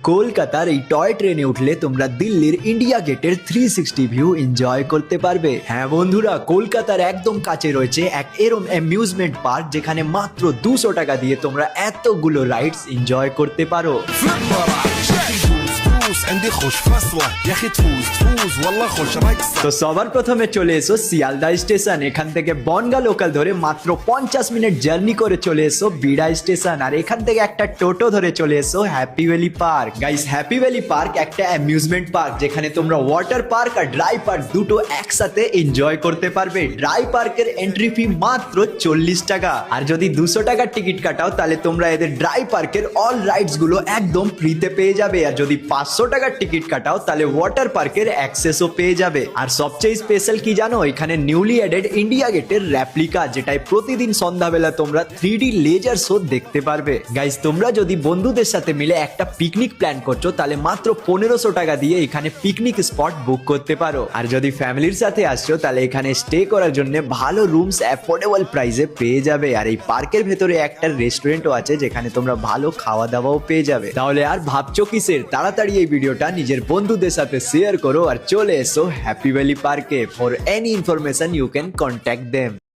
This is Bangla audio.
কলকাতার এই টয় ট্রেনে উঠলে তোমরা দিল্লির ইন্ডিয়া গেটের 360 ভিউ এনজয় করতে পারবে। হ্যাঁ বন্ধুরা, কলকাতার একদম কাছে রয়েছে এক এরম অ্যামিউজমেন্ট পার্ক যেখানে মাত্র 200 টাকা দিয়ে তোমরা এতগুলো রাইডস এনজয় করতে পারো। তো সবার প্রথমে চলে এসো শিয়ালদা স্টেশন। এখান থেকে বনগা লোকাল ধরে মাত্র 50 মিনিট জার্নি করে চলে এসো বিড়া স্টেশন। আর এখান থেকে একটা টোটো ধরে চলে এসো happy valley park. Guys, happy valley park একটা অ্যামিউজমেন্ট পার্ক যেখানে তোমরা ওয়াটার পার্ক আর ড্রাই পার্ক দুটো একসাথে এনজয় করতে পারবে। ড্রাই পার্কের এন্ট্রি ফি মাত্র 40 টাকা, আর যদি 200 টাকার টিকিট কাটাও তাহলে তোমরা এদের ড্রাই পার্কের অল রাইডস গুলো একদম ফ্রিতে পেয়ে যাবে। আর যদি 500 টাকার টিকিট কাটাও তাহলে ওয়াটার পার্কের অ্যাক্সেসও পেয়ে যাবে। আর সবচেয়ে স্পেশাল কি জানো, এখানে নিউলি অ্যাডেড ইন্ডিয়া গেটের রেপ্লিকা, যেটায় প্রতিদিন সন্ধ্যাবেলা তোমরা 3D লেজার শো দেখতে পারবে। গাইস, তোমরা যদি বন্ধুদের সাথে মিলে একটা পিকনিক প্ল্যান করছো তাহলে মাত্র 1500 টাকা দিয়ে এখানে পিকনিক স্পট বুক করতে পারো। আর যদি ফ্যামিলির সাথে আসছো তাহলে এখানে স্টে করার জন্য ভালো রুমস অ্যাফোর্ডেবল প্রাইসে পেয়ে যাবে। আর এই পার্কের ভেতরে একটা রেস্টুরেন্টও আছে যেখানে তোমরা ভালো খাওয়া দাওয়াও পেয়ে যাবে। তাহলে আর ভাবছো কিসের, তাড়াতাড়ি এই ভিডিওটা নিজের বন্ধুদের সাথে শেয়ার করো আর চলে এসো হ্যাপি ভ্যালি পার্কে। For any information you can contact them.